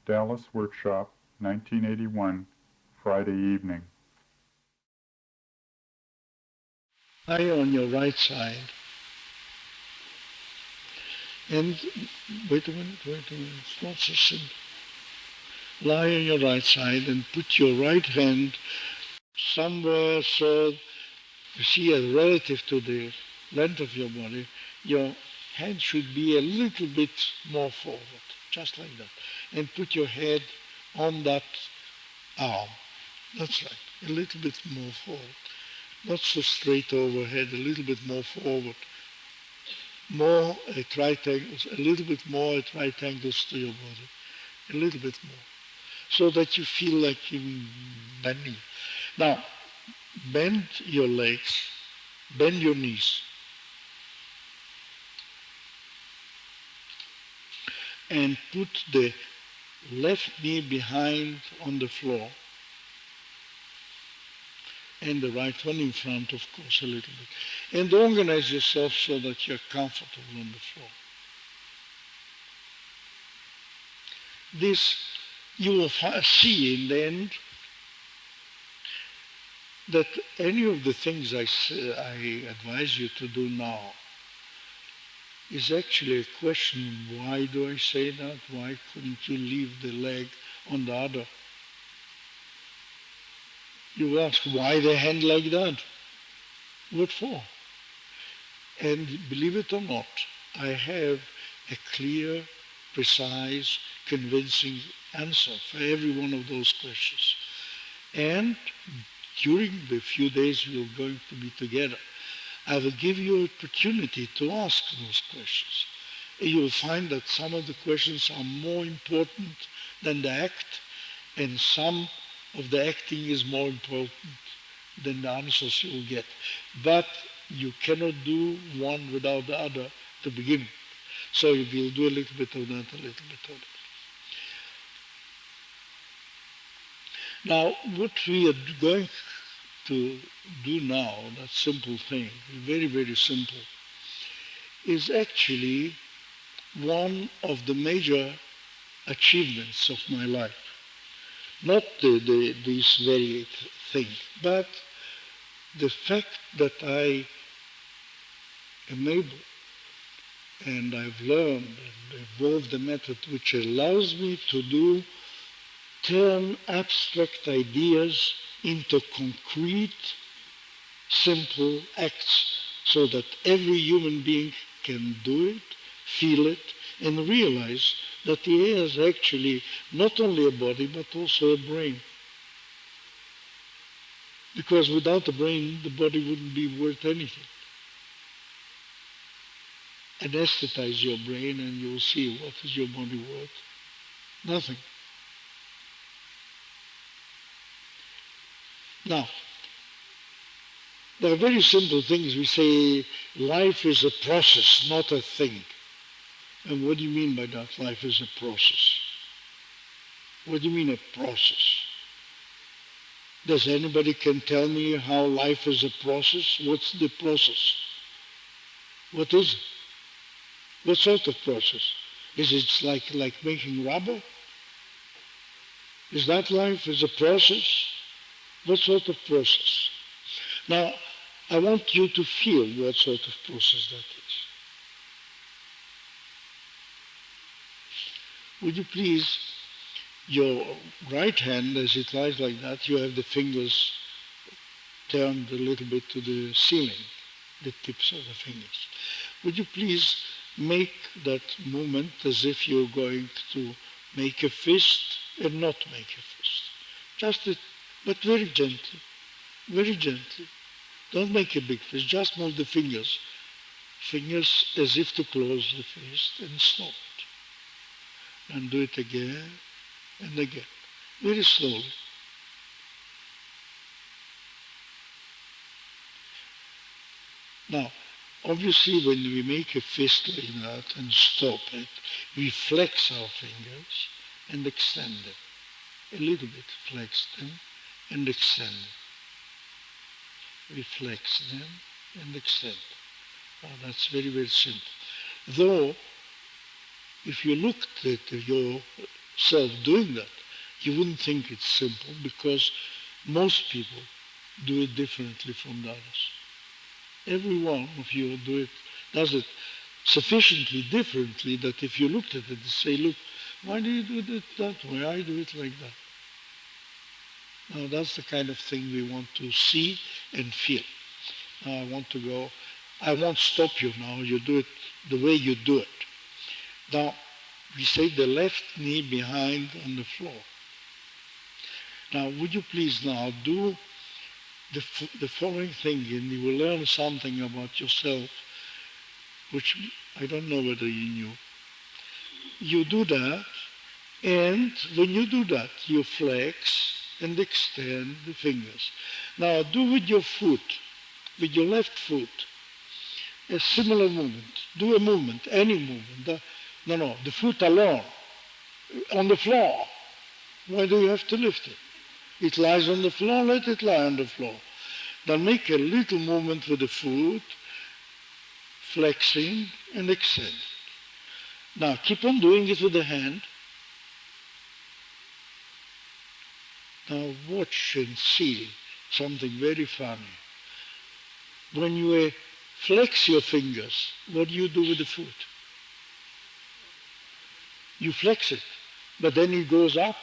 Dallas Workshop, 1981, Friday evening. Lie on your right side. And wait a minute, it's not so simple. Lie on your right side and put your right hand somewhere so you see as relative to the length of your body, your hand should be a little bit more forward, just like that. And put your head on that arm. That's right, a little bit more forward. Not so straight overhead, a little bit more forward. More at right angles, a little bit more at right angles to your body. A little bit more. So that you feel like you're bending. Now, bend your legs, bend your knees. And put the left knee behind on the floor and the right one in front, of course, a little bit. And organize yourself so that you're comfortable on the floor. This you will see in the end that any of the things I advise you to do now is actually a question, why do I say that? Why couldn't you leave the leg on the other? You ask, why the hand like that? What for? And believe it or not, I have a clear, precise, convincing answer for every one of those questions. And during the few days we're going to be together, I will give you an opportunity to ask those questions. And you will find that some of the questions are more important than the act, and some of the acting is more important than the answers you will get. But you cannot do one without the other to begin with. So you will do a little bit of that, a little bit of that. Now, what we are going to do now, that simple thing, very, very simple, is actually one of the major achievements of my life. Not this very thing, but the fact that I am able and I've learned and evolved a method which allows me to turn abstract ideas into concrete, simple acts so that every human being can do it, feel it, and realize that he has actually not only a body but also a brain. Because without a brain, the body wouldn't be worth anything. Anesthetize your brain and you'll see what is your body worth. Nothing. Now, there are very simple things. We say life is a process, not a thing. And what do you mean by that? Life is a process. What do you mean a process? Does anybody can tell me how life is a process? What's the process? What is it? What sort of process? Is it like making rubber? Is that life is a process? What sort of process? Now, I want you to feel what sort of process that is. Would you please, your right hand, as it lies like that, you have the fingers turned a little bit to the ceiling, the tips of the fingers. Would you please make that movement as if you're going to make a fist and not make a fist. But very gently, very gently. Don't make a big fist, just move the fingers. Fingers as if to close the fist and stop it. And do it again and again, very slowly. Now, obviously, when we make a fist like that and stop it, we flex our fingers and extend them. A little bit, flex them and extend them. We flex them and extend them. Now, that's very, very simple. Though, if you looked at your yourself doing that, you wouldn't think it's simple, because most people do it differently from the others. Every one of you does it sufficiently differently that if you looked at it and say, look, why do you do it that way? I do it like that. Now that's the kind of thing we want to see and feel. Now I won't stop you now, you do it the way you do it. Now, we say the left knee behind on the floor. Now, would you please now do the following thing, and you will learn something about yourself, which I don't know whether you knew. You do that, and when you do that, you flex and extend the fingers. Now, do with your foot, with your left foot, a similar movement. Do a movement, any movement. No, the foot alone, on the floor. Why do you have to lift it? It lies on the floor, let it lie on the floor. Then make a little movement with the foot, flexing and extending. Now keep on doing it with the hand. Now watch and see something very funny. When you flex your fingers, what do you do with the foot? You flex it, but then it goes up.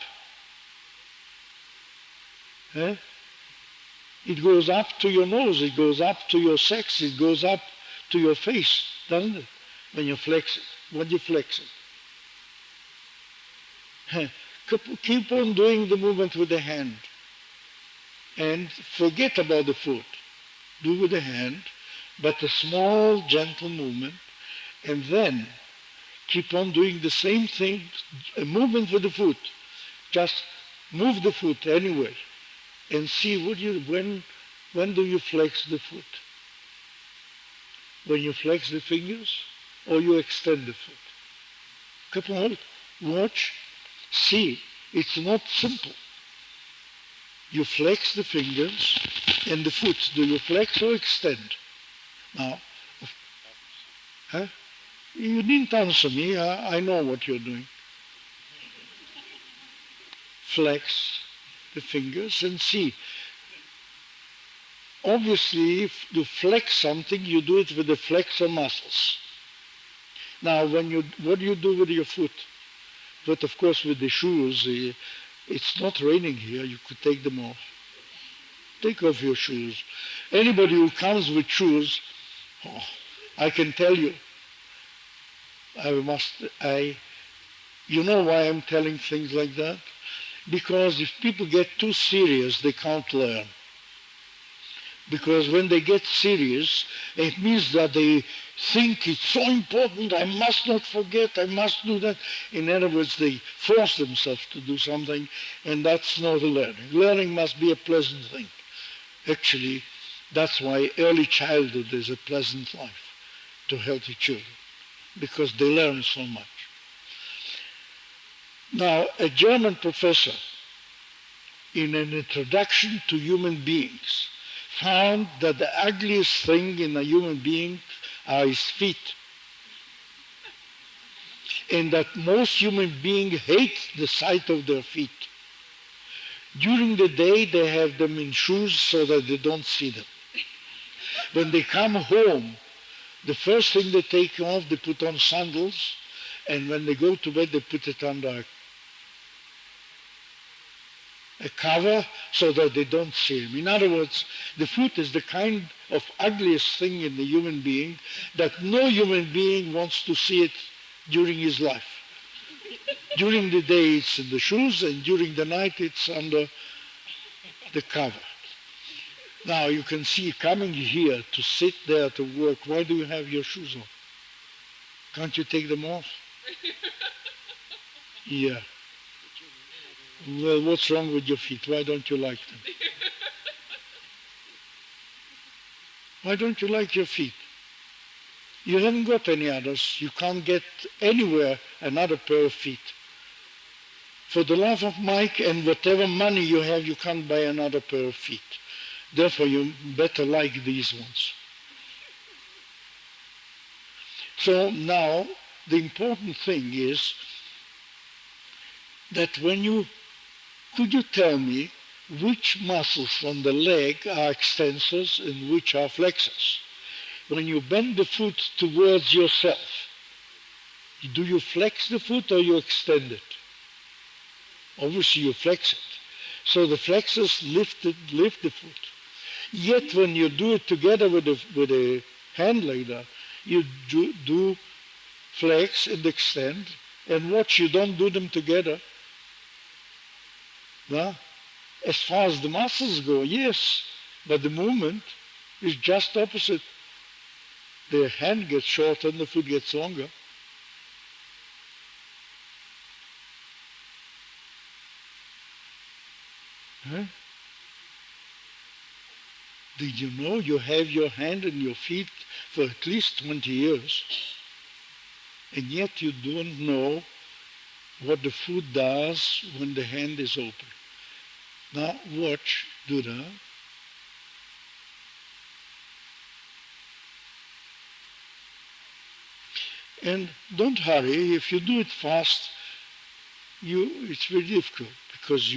It goes up to your nose, it goes up to your sex, it goes up to your face, doesn't it? When you flex it. When you flex it. Keep on doing the movement with the hand. And forget about the foot. Do with the hand, but a small, gentle movement. And then keep on doing the same thing, a movement with the foot. Just move the foot anyway. And see when do you flex the foot? When you flex the fingers or you extend the foot? Come on, watch, see. It's not simple. You flex the fingers and the foot. Do you flex or extend? Now, you didn't answer me. I know what you're doing. Flex the fingers and see. Obviously, if you flex something, you do it with the flexor muscles. Now, what do you do with your foot? But of course, with the shoes, it's not raining here. You could take them off. Take off your shoes. Anybody who comes with shoes, I can tell you, you know why I'm telling things like that? Because if people get too serious, they can't learn. Because when they get serious, it means that they think it's so important, I must not forget, I must do that. In other words, they force themselves to do something, and that's not learning. Learning must be a pleasant thing. Actually, that's why early childhood is a pleasant life to healthy children, because they learn so much. Now, a German professor, in an introduction to human beings, found that the ugliest thing in a human being are his feet. And that most human beings hate the sight of their feet. During the day, they have them in shoes so that they don't see them. When they come home, the first thing they take off, they put on sandals, and when they go to bed, they put it under a cover so that they don't see him. In other words, the foot is the kind of ugliest thing in the human being that no human being wants to see it during his life. During the day it's in the shoes, and during the night it's under the cover. Now you can see coming here to sit there to work, why do you have your shoes on? Can't you take them off? Yeah. Well, what's wrong with your feet? Why don't you like them? Why don't you like your feet? You haven't got any others. You can't get anywhere another pair of feet. For the love of Mike and whatever money you have, you can't buy another pair of feet. Therefore, you better like these ones. So now, the important thing is that could you tell me which muscles on the leg are extensors and which are flexors? When you bend the foot towards yourself, do you flex the foot or you extend it? Obviously you flex it. So the flexors lift the foot. Yet when you do it together with a hand like that, you do flex and extend, and watch, you don't do them together. No? As far as the muscles go, yes, but the movement is just opposite. The hand gets shorter and the foot gets longer. Huh? Did you know you have your hand and your feet for at least 20 years, and yet you don't know what the foot does when the hand is open? Now watch, do that. And don't hurry. If you do it fast, it's very difficult because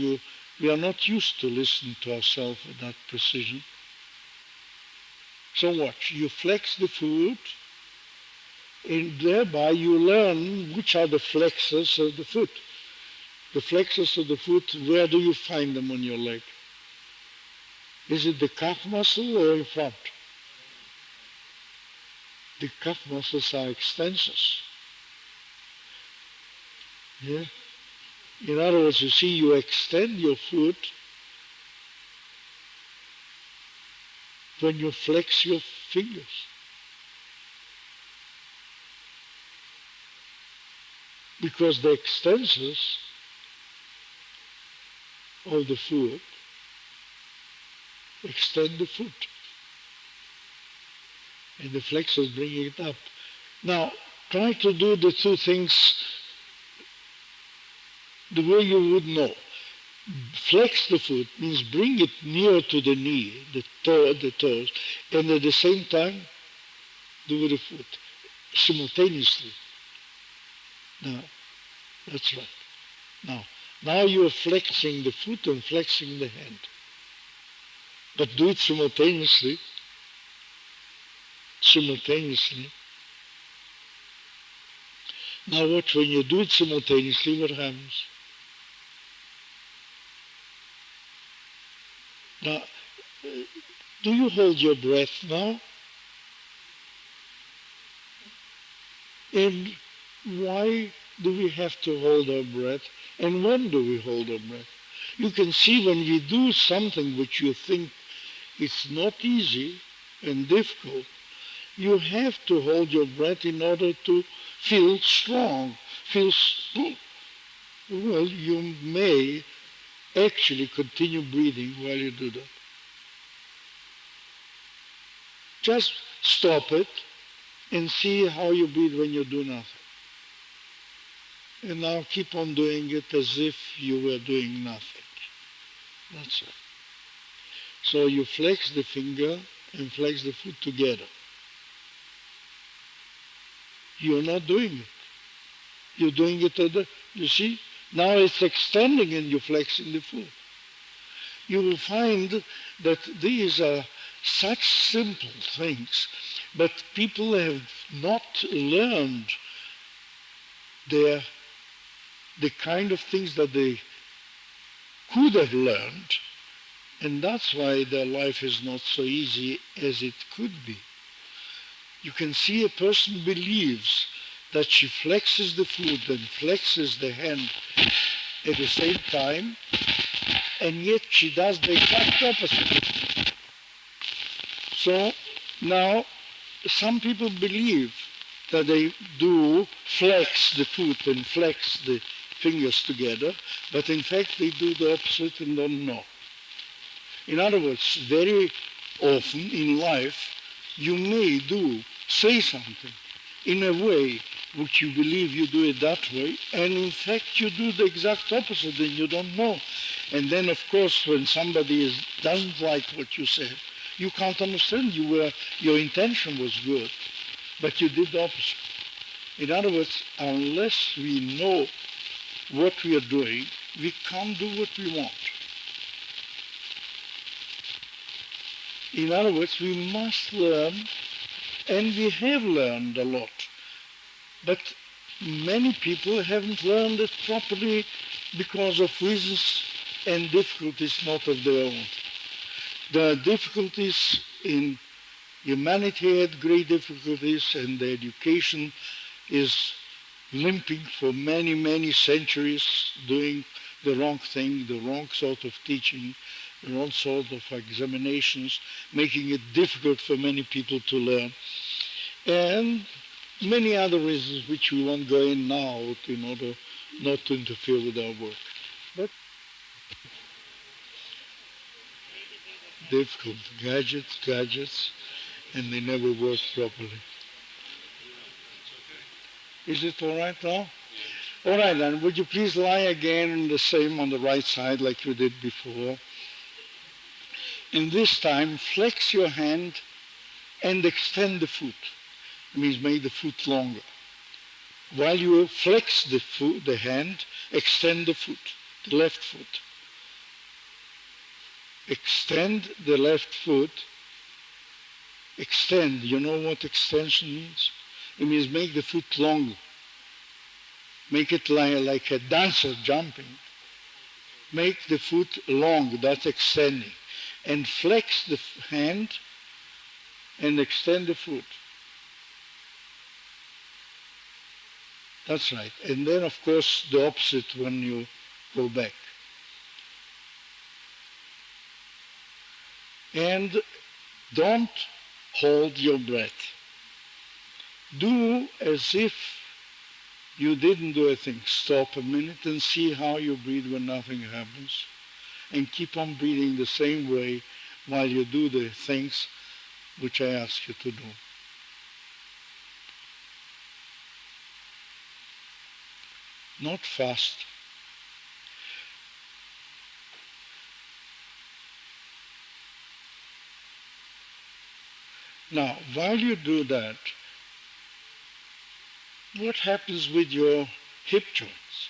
we are not used to listening to ourselves with that precision. So watch, you flex the foot, and thereby you learn which are the flexors of the foot. The flexors of the foot, where do you find them on your leg? Is it the calf muscle or in front? The calf muscles are extensors. Yeah? In other words, you see, you extend your foot when you flex your fingers. Because the extensors of the foot extend the foot. And the flexors bring it up. Now, try to do the two things the way you would know. Flex the foot means bring it near to the knee, the toes, and at the same time do with the foot, simultaneously. Now, that's right. Now you are flexing the foot and flexing the hand. But do it simultaneously. Now watch, when you do it simultaneously, what happens? Now, do you hold your breath now? And why do we have to hold our breath? And when do we hold our breath? You can see when you do something which you think is not easy and difficult, you have to hold your breath in order to feel strong, well, you may actually continue breathing while you do that. Just stop it and see how you breathe when you do nothing. And now keep on doing it as if you were doing nothing. That's it. So you flex the finger and flex the foot together. You're not doing it. You're doing it you see? Now it's extending and you're flexing the foot. You will find that these are such simple things, but people have not learned the kind of things that they could have learned, and that's why their life is not so easy as it could be. You can see a person believes that she flexes the foot and flexes the hand at the same time, and yet she does the exact opposite. So now some people believe that they do flex the foot and flex the fingers together, but in fact they do the opposite and don't know. In other words, very often in life, you may say something in a way which you believe you do it that way, and in fact you do the exact opposite and you don't know. And then of course when somebody doesn't like what you said, you can't understand. Your intention was good, but you did the opposite. In other words, unless we know what we are doing, we can't do what we want. In other words, we must learn, and we have learned a lot. But many people haven't learned it properly because of reasons and difficulties not of their own. There are difficulties in humanity, had great difficulties, and the education is limping for many, many centuries, doing the wrong thing, the wrong sort of teaching, the wrong sort of examinations, making it difficult for many people to learn, and many other reasons which we won't go in now in order not to interfere with our work. But difficult gadgets, and they never work properly. Is it all right now? All right, then, would you please lie again the same on the right side like you did before? And this time, flex your hand and extend the foot. It means make the foot longer. While you flex the hand, extend the foot, the left foot. Extend the left foot. Extend, you know what extension means? It means make the foot longer. Make it like a dancer jumping. Make the foot long, that's extending. And flex the hand and extend the foot. That's right. And then, of course, the opposite when you go back. And don't hold your breath. Do as if you didn't do a thing. Stop a minute and see how you breathe when nothing happens. And keep on breathing the same way while you do the things which I ask you to do. Not fast. Now, while you do that, what happens with your hip joints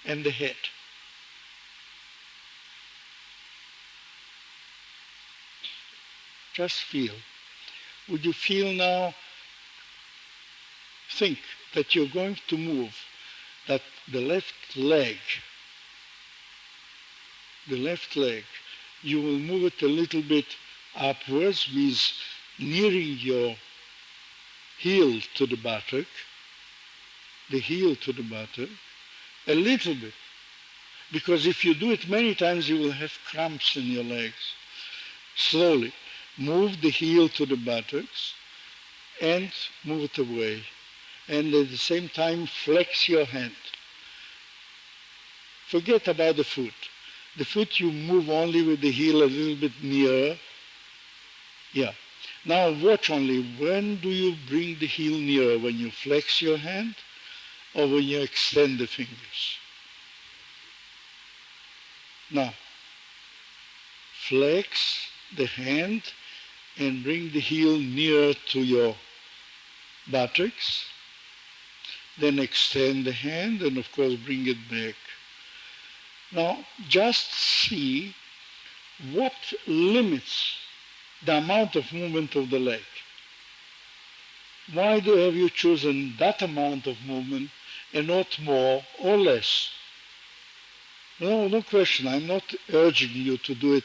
and the head? Just feel. Would you feel now, think that you're going to move, that the left leg, you will move it a little bit upwards, means nearing your heel to the buttock, a little bit. Because if you do it many times, you will have cramps in your legs. Slowly, move the heel to the buttocks and move it away. And at the same time, flex your hand. Forget about the foot. The foot you move only with the heel a little bit nearer. Yeah. Now watch only, when do you bring the heel nearer? When you flex your hand or when you extend the fingers? Now, flex the hand and bring the heel nearer to your buttocks. Then extend the hand and of course bring it back. Now, just see what limits the amount of movement of the leg. Why have you chosen that amount of movement and not more or less? No question. I'm not urging you to do it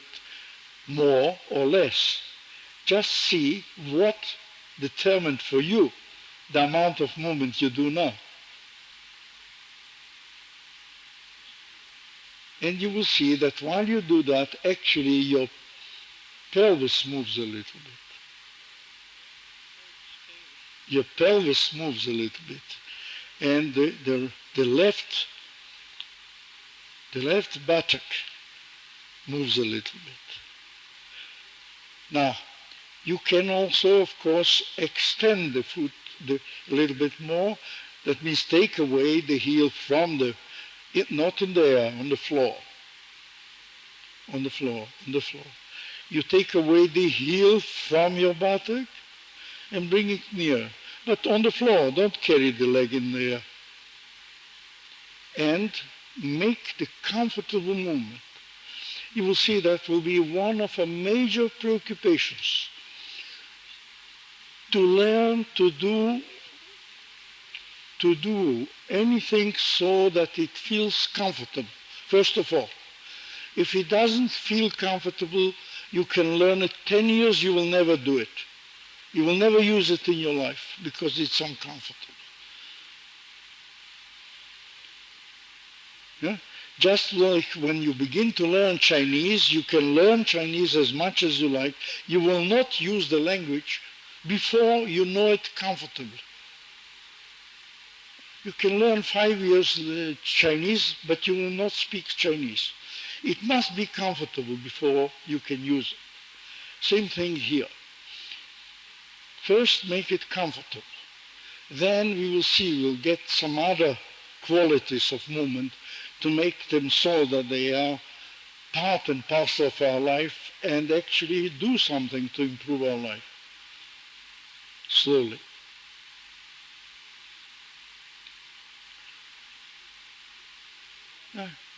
more or less. Just see what determined for you the amount of movement you do now. And you will see that while you do that, actually your pelvis moves a little bit. Your pelvis moves a little bit. And the left buttock moves a little bit. Now, you can also, of course, extend the foot a little bit more. That means take away the heel from not in the air, on the floor. On the floor. You take away the heel from your buttock and bring it near. But on the floor, don't carry the leg in the air. And make the comfortable movement. You will see that will be one of our major preoccupations, to learn to do anything so that it feels comfortable. First of all, if it doesn't feel comfortable, you can learn it 10 years, you will never do it. You will never use it in your life because it's uncomfortable. Yeah? Just like when you begin to learn Chinese, you can learn Chinese as much as you like. You will not use the language before you know it comfortably. You can learn 5 years Chinese, but you will not speak Chinese. It must be comfortable before you can use it. Same thing here. First, make it comfortable. Then we will see, we'll get some other qualities of movement to make them so that they are part and parcel of our life and actually do something to improve our life. Slowly.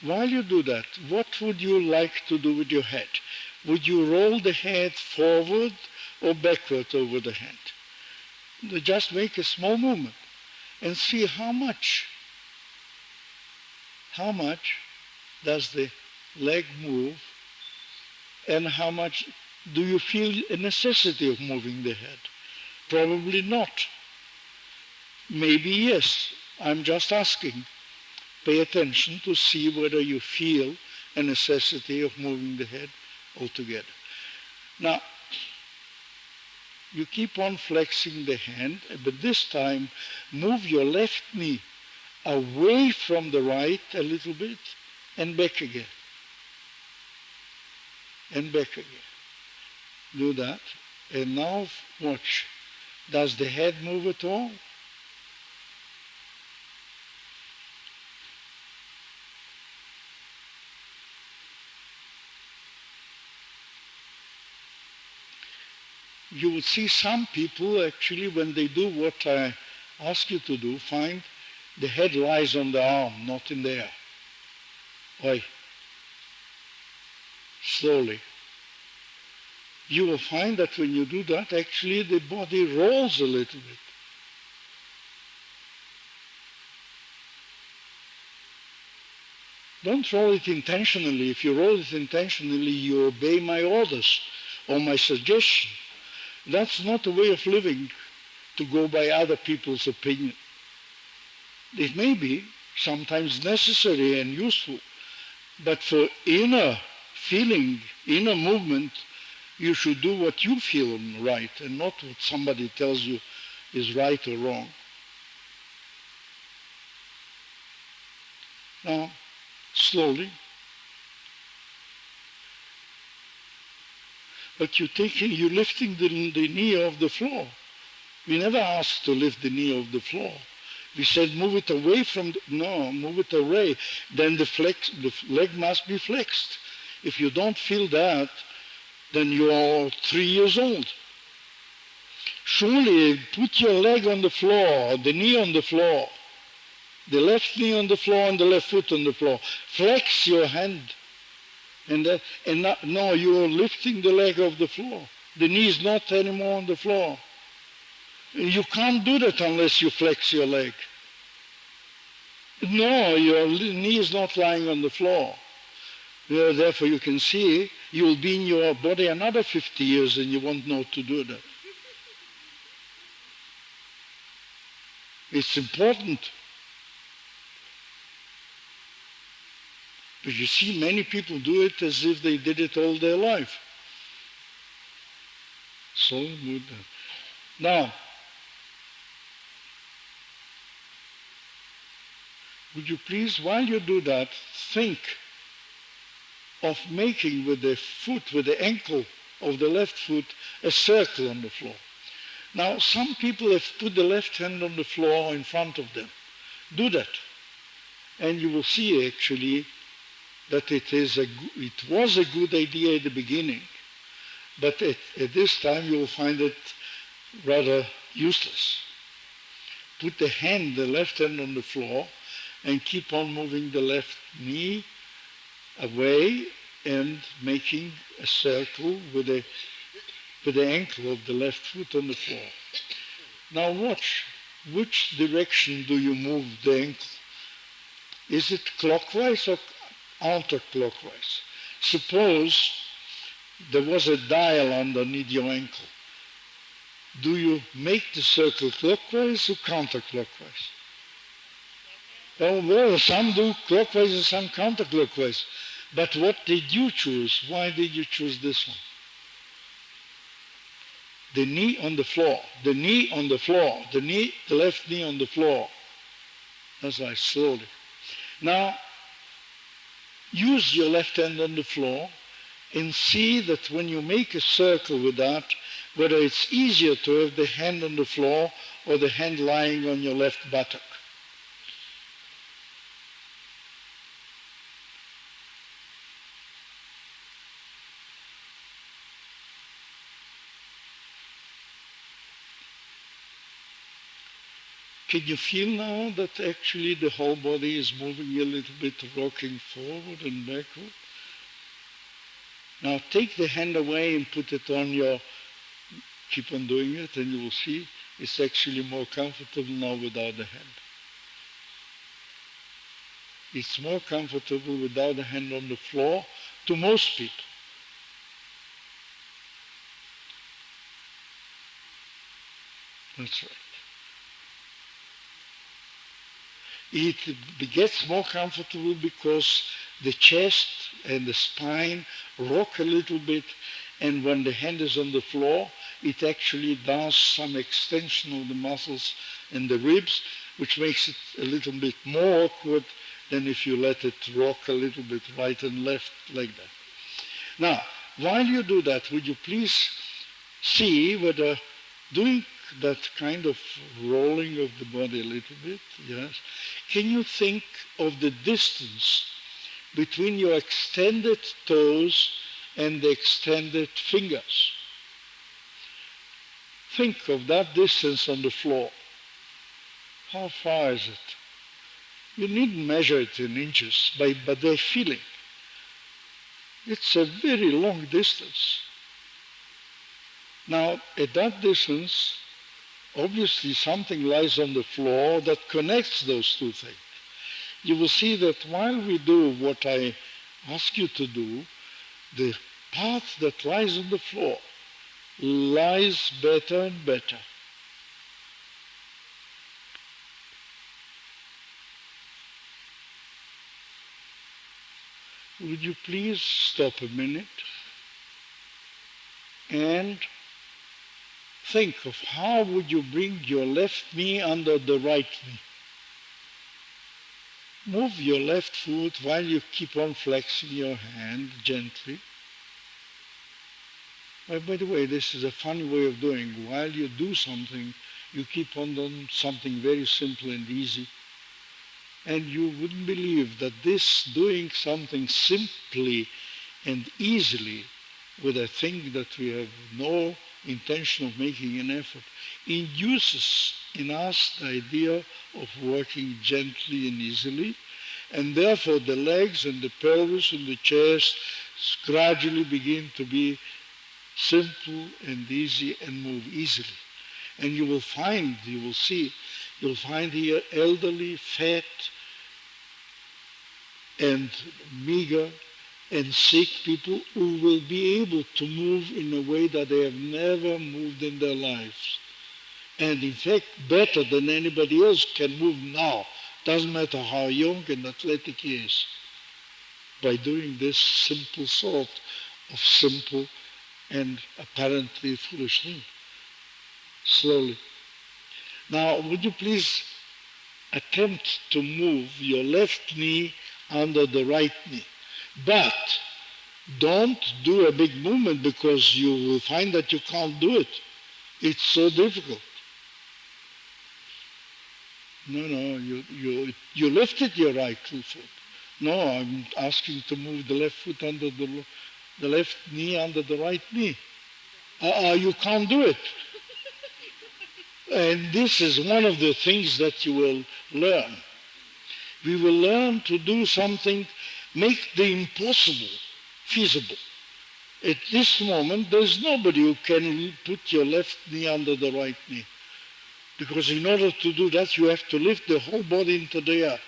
While you do that, what would you like to do with your head? Would you roll the head forward or backward over the hand? Just make a small movement and see how much does the leg move and how much do you feel a necessity of moving the head? Probably not. Maybe yes. I'm just asking. Pay attention to see whether you feel a necessity of moving the head altogether. Now, you keep on flexing the hand, but this time move your left knee away from the right a little bit and back again. And back again. Do that. And now watch. Does the head move at all? You will see some people actually, when they do what I ask you to do, find the head lies on the arm, not in the air. Oi. Slowly. You will find that when you do that, actually the body rolls a little bit. Don't roll it intentionally. If you roll it intentionally, you obey my orders or my suggestion. That's not a way of living, to go by other people's opinion. It may be sometimes necessary and useful, but for inner feeling, inner movement, you should do what you feel right and not what somebody tells you is right or wrong. Now, slowly. But you're lifting the knee off the floor. We never asked to lift the knee off the floor. We said move it away from move it away. Then the leg must be flexed. If you don't feel that, then you are 3 years old. Surely put your leg on the floor, the knee on the floor, the left knee on the floor and the left foot on the floor. Flex your hand. And now you're lifting the leg off the floor. The knee is not anymore on the floor. You can't do that unless you flex your leg. No, your knee is not lying on the floor. Therefore, you can see you'll be in your body another 50 years and you won't know to do that. It's important. But you see, many people do it as if they did it all their life. So good. Now, would you please, while you do that, think of making with the foot, with the ankle of the left foot, a circle on the floor. Now, some people have put the left hand on the floor in front of them. Do that. And you will see, actually, that it was a good idea at the beginning, but at this time you will find it rather useless. Put the left hand on the floor, and keep on moving the left knee away and making a circle with the ankle of the left foot on the floor. Now watch, which direction do you move the ankle? Is it clockwise or counterclockwise? Suppose there was a dial underneath your ankle. Do you make the circle clockwise or counterclockwise? Oh, well, some do clockwise and some counterclockwise. But what did you choose? Why did you choose this one? The knee on the floor, the knee on the floor, the left knee on the floor. That's right, slowly. Now, use your left hand on the floor and see that when you make a circle with that, whether it's easier to have the hand on the floor or the hand lying on your left buttock. Can you feel now that actually the whole body is moving a little bit, rocking forward and backward? Now take the hand away and put it on your, keep on doing it, and you will see it's actually more comfortable now without the hand. It's more comfortable without the hand on the floor to most people. That's right. It gets more comfortable because the chest and the spine rock a little bit, and when the hand is on the floor, it actually does some extension of the muscles and the ribs, which makes it a little bit more awkward than if you let it rock a little bit right and left like that. Now, while you do that, would you please see whether doing that kind of rolling of the body a little bit, yes, can you think of the distance between your extended toes and the extended fingers? Think of that distance on the floor. How far is it? You needn't measure it in inches, but the feeling. It's a very long distance. Now, at that distance, obviously something lies on the floor that connects those two things. You will see that while we do what I ask you to do, the part that lies on the floor lies better and better. Would you please stop a minute and think of how would you bring your left knee under the right knee. Move your left foot while you keep on flexing your hand gently. By the way, this is a funny way of doing. While you do something, you keep on doing something very simple and easy. And you wouldn't believe that this doing something simply and easily with a thing that we have no intention of making an effort induces in us the idea of working gently and easily, and therefore the legs and the pelvis and the chest gradually begin to be simple and easy and move easily. And you will find here elderly, fat, and meager and sick people who will be able to move in a way that they have never moved in their lives. And in fact, better than anybody else can move now. Doesn't matter how young and athletic he is. By doing this simple sort of simple and apparently foolish thing. Slowly. Now, would you please attempt to move your left knee under the right knee? But don't do a big movement because you will find that you can't do it. It's so difficult. No, you lifted your right foot. No, I'm asking to move the left foot under the left knee under the right knee. You can't do it. And this is one of the things that you will learn. we will learn to do something, make the impossible feasible. At this moment, there's nobody who can put your left knee under the right knee. Because in order to do that, you have to lift the whole body into the air.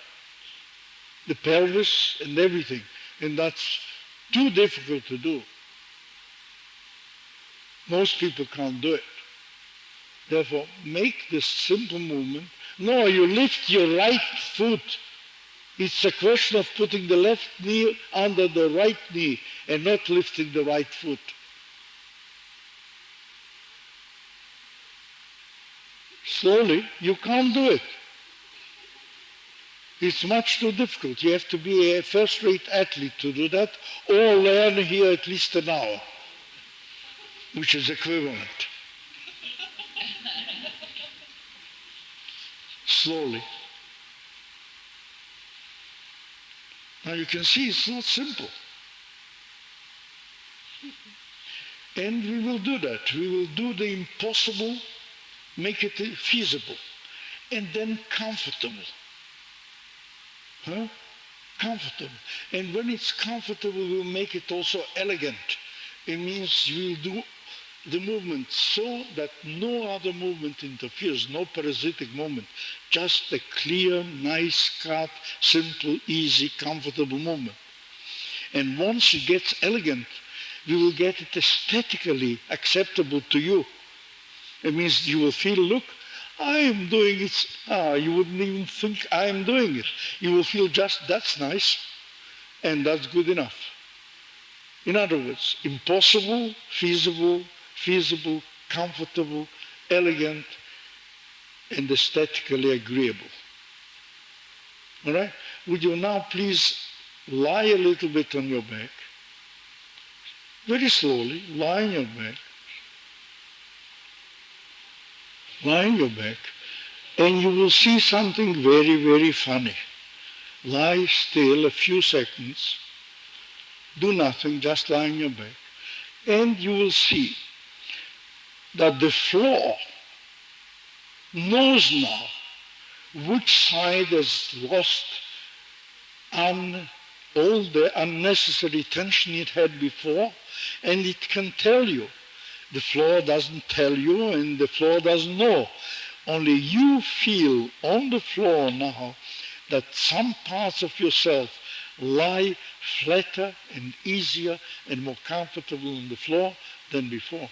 The pelvis and everything. And that's too difficult to do. Most people can't do it. Therefore, make this simple movement. No, you lift your right foot. It's a question of putting the left knee under the right knee and not lifting the right foot. Slowly, you can't do it. It's much too difficult. You have to be a first-rate athlete to do that, or learn here at least an hour, which is equivalent. Slowly. Now you can see it's not simple. And we will do that. We will do the impossible, make it feasible, and then comfortable. Comfortable. And when it's comfortable, we'll make it also elegant. It means we'll do the movement so that no other movement interferes, no parasitic movement, just a clear, nice, cut, simple, easy, comfortable movement. And once it gets elegant, we will get it aesthetically acceptable to you. It means you will feel, look, I am doing it. You wouldn't even think I am doing it. You will feel just, that's nice, and that's good enough. In other words, impossible, feasible, comfortable, elegant, and aesthetically agreeable. All right? Would you now please lie a little bit on your back? Very slowly, lie on your back. Lie on your back, and you will see something very, very funny. Lie still a few seconds. Do nothing, just lie on your back. And you will see that the floor knows now which side has lost all the unnecessary tension it had before, and it can tell you. The floor doesn't tell you, and the floor doesn't know. Only you feel on the floor now that some parts of yourself lie flatter and easier and more comfortable on the floor than before.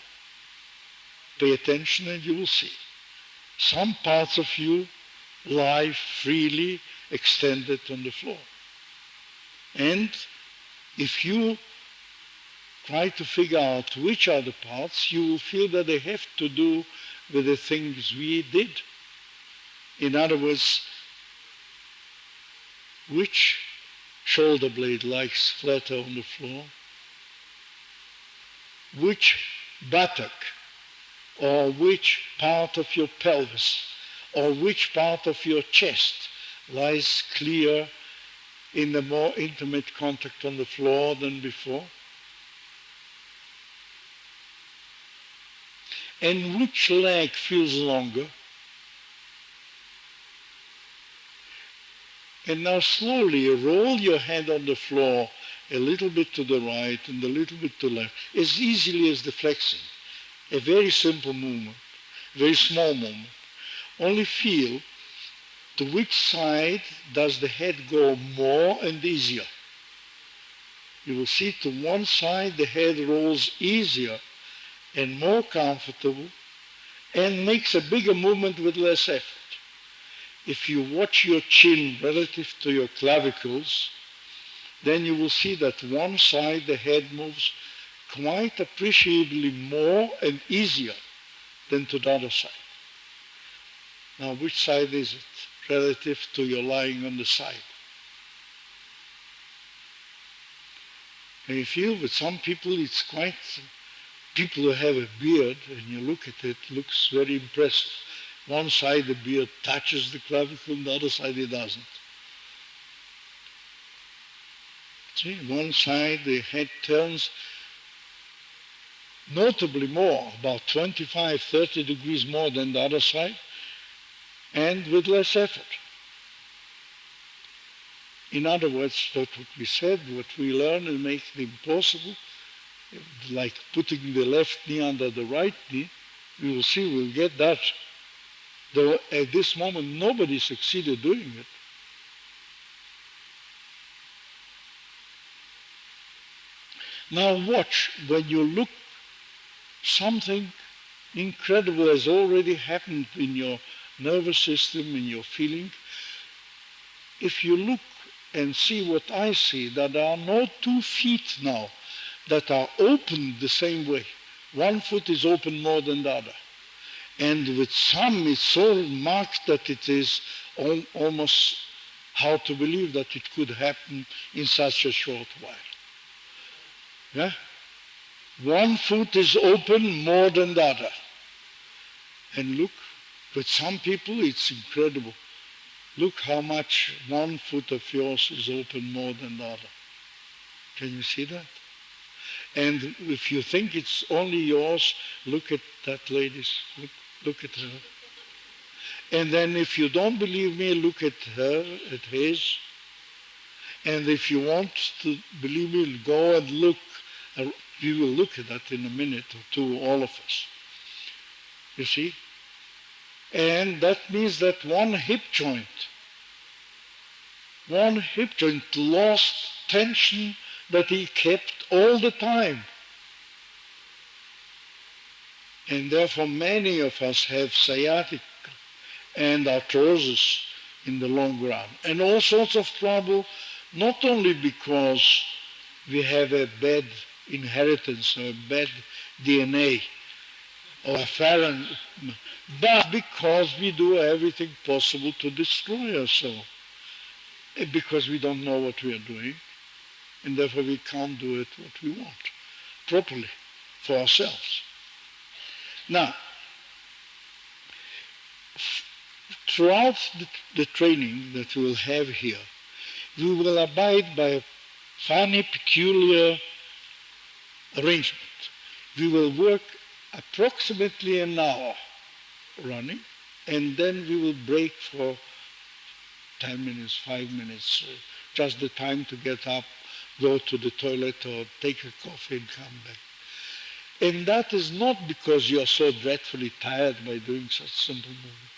Pay attention and you will see. Some parts of you lie freely extended on the floor. And if you try to figure out which are the parts, you will feel that they have to do with the things we did. In other words, which shoulder blade lies flatter on the floor, which buttock, or which part of your pelvis, or which part of your chest lies clear in a more intimate contact on the floor than before. And which leg feels longer. And now slowly roll your head on the floor a little bit to the right and a little bit to the left, as easily as the flexing. A very simple movement, very small movement. Only feel to which side does the head go more and easier. You will see to one side the head rolls easier and more comfortable and makes a bigger movement with less effort. If you watch your chin relative to your clavicles, then you will see that one side the head moves quite appreciably more and easier than to the other side. Now, which side is it relative to your lying on the side? And you feel with some people it's quite, people who have a beard, and you look at it, looks very impressive. One side the beard touches the clavicle, the other side it doesn't. See, one side the head turns notably more, about 25, 30 degrees more than the other side, and with less effort. In other words, what we said, what we learn and make it impossible, like putting the left knee under the right knee, we will see we'll get that. Though at this moment nobody succeeded doing it. Now watch, when you look, something incredible has already happened in your nervous system, in your feeling. If you look and see what I see, that there are no 2 feet now that are open the same way. One foot is open more than the other. And with some it's so marked that it is almost hard to believe that it could happen in such a short while. Yeah? One foot is open more than the other. And look, with some people it's incredible. Look how much one foot of yours is open more than the other. Can you see that? And if you think it's only yours, look at that lady. Look at her. And then if you don't believe me, look at her, at his. And if you want to believe me, go and look. We will look at that in a minute or two, all of us. You see? And that means that one hip joint lost tension that he kept all the time. And therefore many of us have sciatica and arthrosis in the long run. And all sorts of trouble, not only because we have a bad inheritance or a bad DNA or a foreign, but because we do everything possible to destroy ourselves. Because we don't know what we are doing, and therefore we can't do it what we want properly for ourselves. Now, throughout the training that we will have here, we will abide by a funny, peculiar arrangement. We will work approximately an hour running, and then we will break for 10 minutes, 5 minutes, just the time to get up, go to the toilet or take a coffee and come back. And that is not because you are so dreadfully tired by doing such simple movement.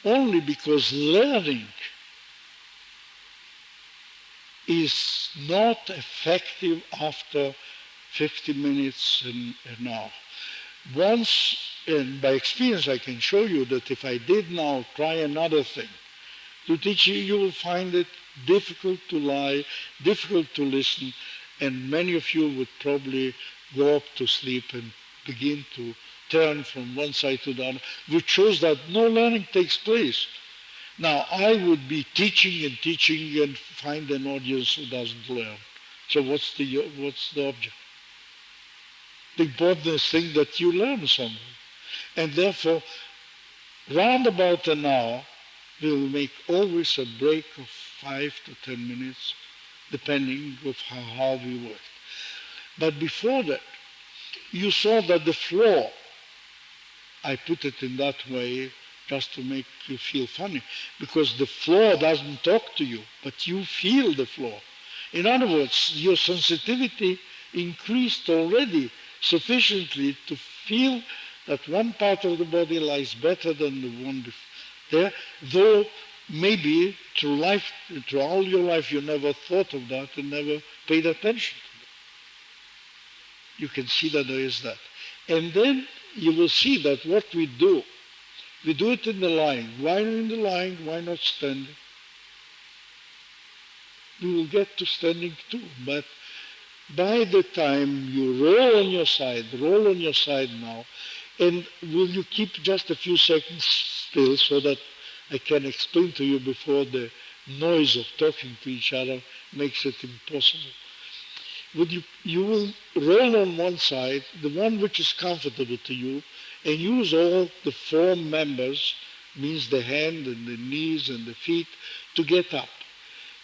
Only because learning is not effective after 50 minutes and an hour. Once, and by experience I can show you that if I did now try another thing to teach you, you will find it difficult to lie, difficult to listen, and many of you would probably go up to sleep and begin to turn from one side to the other, which shows that no learning takes place. Now, I would be teaching and find an audience who doesn't learn. So what's the object? The important thing that you learn something. And therefore, round about an hour, we'll make always a break of 5 to 10 minutes, depending on how hard we work. But before that, you saw that the floor, I put it in that way just to make you feel funny, because the floor doesn't talk to you, but you feel the floor. In other words, your sensitivity increased already sufficiently to feel that one part of the body lies better than the one there, though maybe through all your life you never thought of that and never paid attention to that. You can see that there is that. And then you will see that what we do it in the lying. Why in the lying? Why not standing? We will get to standing too, but by the time you roll on your side now, and will you keep just a few seconds still so that I can explain to you before the noise of talking to each other makes it impossible. You will roll on one side, the one which is comfortable to you, and use all the 4 members, means the hand and the knees and the feet, to get up.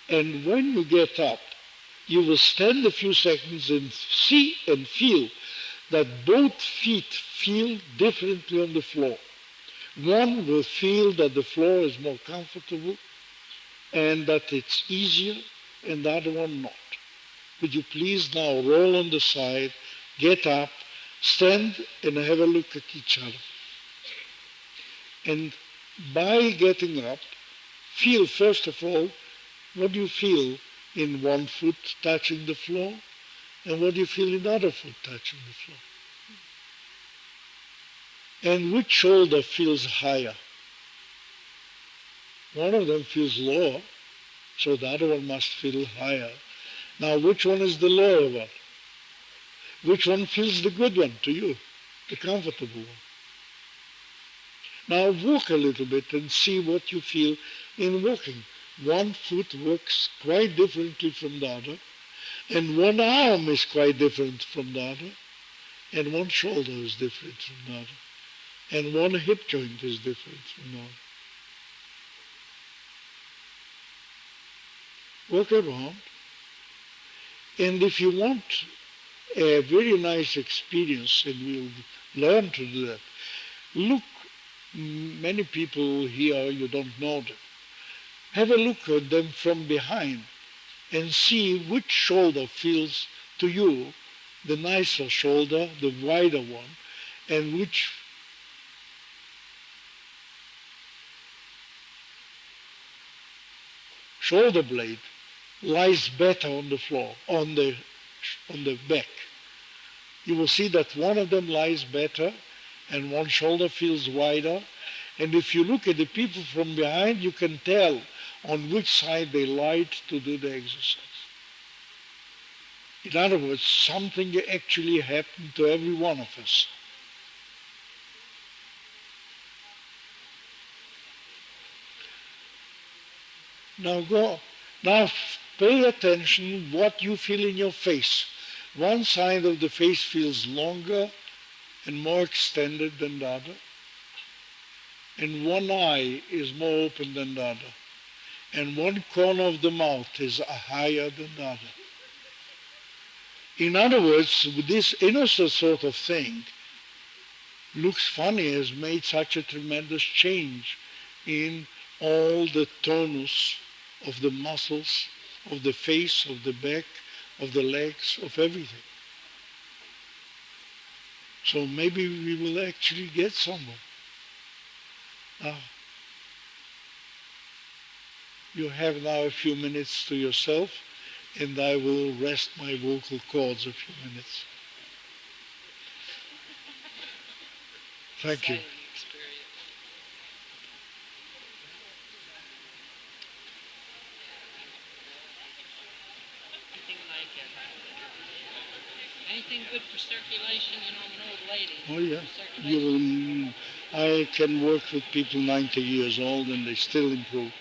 And when you get up, you will stand a few seconds and see and feel that both feet feel differently on the floor. One will feel that the floor is more comfortable, and that it's easier and the other one not. Would you please now roll on the side, get up, stand and have a look at each other. And by getting up, feel first of all, what do you feel in one foot touching the floor and what do you feel in the other foot touching the floor? And which shoulder feels higher? One of them feels lower, so the other one must feel higher. Now, which one is the lower one? Which one feels the good one to you, the comfortable one? Now walk a little bit and see what you feel in walking. One foot works quite differently from the other, and one arm is quite different from the other, and one shoulder is different from the other, and one hip joint is different from the other. Walk around, and if you want a very nice experience, and we'll learn to do that, look, many people here, you don't know them. Have a look at them from behind and see which shoulder feels to you the nicer shoulder, the wider one, and which shoulder blade lies better on the floor, on the back. You will see that one of them lies better and one shoulder feels wider. And if you look at the people from behind, you can tell on which side they lied to do the exercise. In other words, something actually happened to every one of us. Now pay attention what you feel in your face. One side of the face feels longer and more extended than the other, and one eye is more open than the other, and one corner of the mouth is higher than the other. In other words, this innocent sort of thing looks funny, has made such a tremendous change in all the tonus of the muscles, of the face, of the back, of the legs, of everything. So maybe we will actually get somewhere. You have now a few minutes to yourself, and I will rest my vocal cords a few minutes. Thank you. Anything good for circulation, I'm an old lady. Oh yeah. I can work with people 90 years old and they still improve.